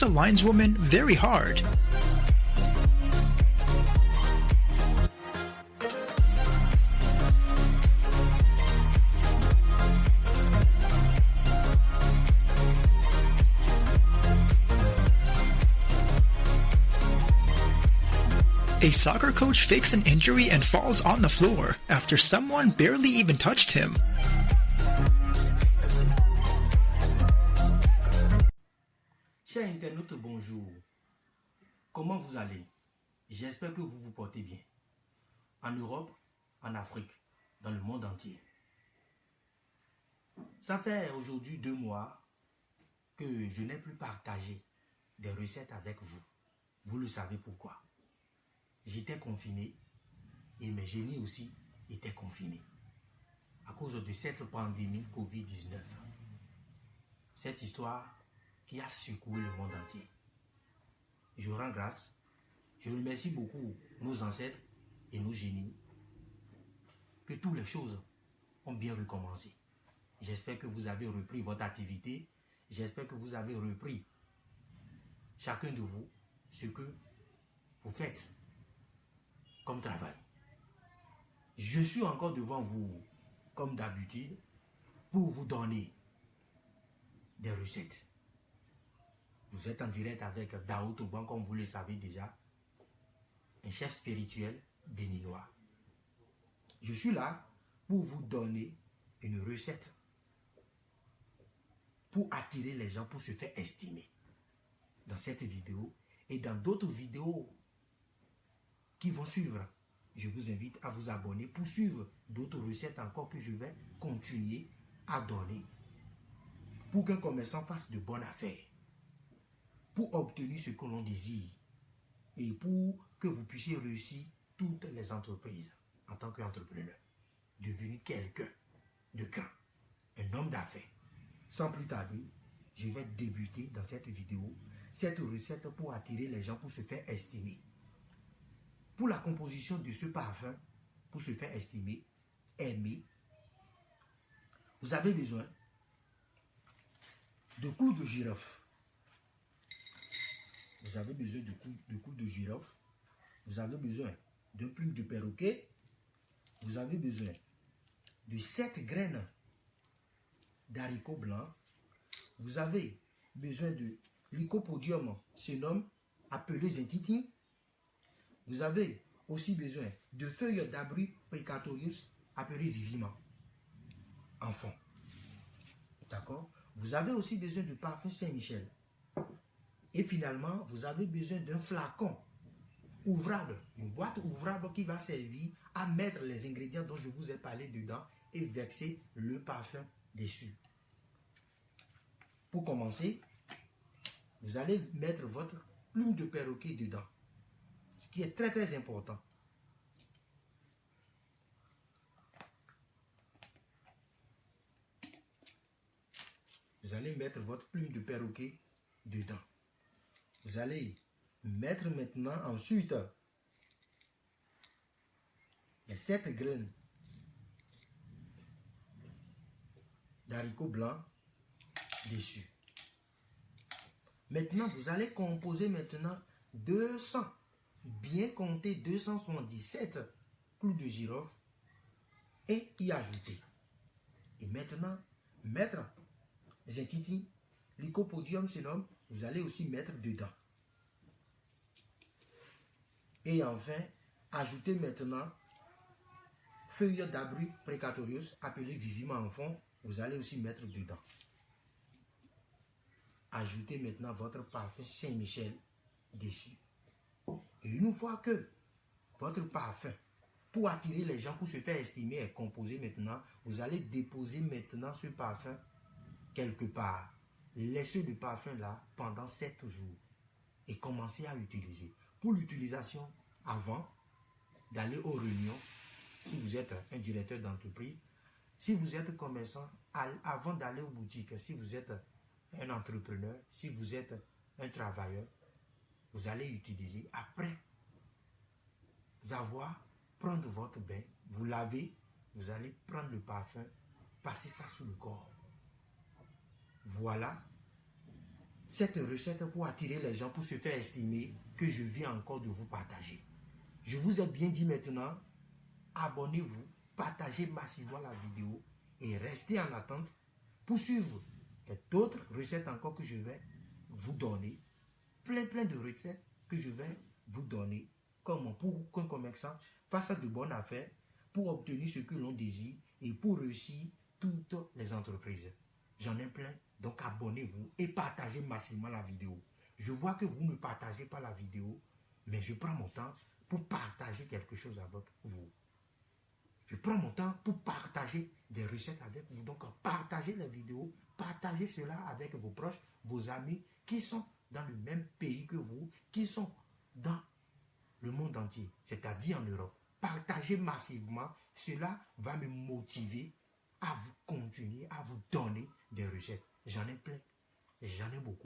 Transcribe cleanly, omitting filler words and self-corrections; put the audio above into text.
a lineswoman very hard. A soccer coach fakes an injury and falls on the floor after someone barely even touched him. Chers internautes, bonjour. Comment vous allez? J'espère que vous vous portez bien. En Europe, en Afrique, dans le monde entier. Ça fait aujourd'hui 2 mois que je n'ai plus partagé des recettes avec vous. Vous le savez pourquoi. J'étais confiné et mes génies aussi étaient confinés à cause de cette pandémie Covid-19. Cette histoire qui a secoué le monde entier. Je rends grâce, je remercie beaucoup nos ancêtres et nos génies que toutes les choses ont bien recommencé. J'espère que vous avez repris votre activité, j'espère que vous avez repris chacun de vous ce que vous faites comme travail. Je suis encore devant vous, comme d'habitude, pour vous donner des recettes. Vous êtes en direct avec Dao Toban, comme vous le savez déjà, un chef spirituel béninois. Je suis là pour vous donner une recette pour attirer les gens, pour se faire estimer. Dans cette vidéo et dans d'autres vidéos qui vont suivre, je vous invite à vous abonner pour suivre d'autres recettes encore que je vais continuer à donner pour qu'un commerçant fasse de bonnes affaires, pour obtenir ce que l'on désire et pour que vous puissiez réussir toutes les entreprises en tant qu'entrepreneur, devenir quelqu'un de grand, un homme d'affaires. Sans plus tarder, je vais débuter dans cette vidéo cette recette pour attirer les gens, pour se faire estimer. Pour la composition de ce parfum, pour se faire estimer, aimer, vous avez besoin de clous de girofle. Vous avez besoin de clous de girofle. Vous avez besoin de plumes de perroquet. Vous avez besoin de 7 graines d'haricots blancs. Vous avez besoin de Lycopodium senum, appelé zentiti. Vous avez aussi besoin de feuilles d'abri precatorius, appelées viviment, en fond. D'accord? Vous avez aussi besoin de parfum Saint-Michel. Et finalement, vous avez besoin d'un flacon ouvrable, une boîte ouvrable qui va servir à mettre les ingrédients dont je vous ai parlé dedans et verser le parfum dessus. Pour commencer, vous allez mettre votre plume de perroquet dedans, ce qui est très très important. Vous allez mettre votre plume de perroquet dedans. Vous allez mettre maintenant ensuite les 7 graines d'haricots blancs dessus. Maintenant, vous allez composer maintenant 200, bien compter 277 clous de girofle et y ajouter. Et maintenant, mettre zentiti, Lycopodium senum, vous allez aussi mettre dedans. Et enfin, ajoutez maintenant feuilles d'abri precatorius, appelées viviment en fond, vous allez aussi mettre dedans. Ajoutez maintenant votre parfum Saint-Michel dessus. Et une fois que votre parfum, pour attirer les gens, pour se faire estimer, est composé maintenant, vous allez déposer maintenant ce parfum quelque part. Laissez le parfum là pendant 7 jours et commencez à utiliser. Pour l'utilisation, avant d'aller aux réunions, si vous êtes un directeur d'entreprise, si vous êtes commerçant, avant d'aller aux boutiques, si vous êtes un entrepreneur, si vous êtes un travailleur, vous allez utiliser après avoir prendre votre bain, vous lavez, vous allez prendre le parfum, passer ça sous le corps. Voilà cette recette pour attirer les gens, pour se faire estimer que je viens encore de vous partager. Je vous ai bien dit maintenant, abonnez-vous, partagez massivement la vidéo et restez en attente pour suivre d'autres recettes encore que je vais vous donner. Plein de recettes que je vais vous donner. Comment pour qu'un commerçant fasse de bonnes affaires pour obtenir ce que l'on désire et pour réussir toutes les entreprises. J'en ai plein, donc abonnez-vous et partagez massivement la vidéo. Je vois que vous ne partagez pas la vidéo, mais je prends mon temps pour partager quelque chose avec vous. Je prends mon temps pour partager des recettes avec vous. Donc, partagez les vidéos, partagez cela avec vos proches, vos amis qui sont dans le même pays que vous, qui sont dans le monde entier, c'est-à-dire en Europe. Partagez massivement, cela va me motiver à vous continuer, à vous donner des recettes. J'en ai plein, j'en ai beaucoup.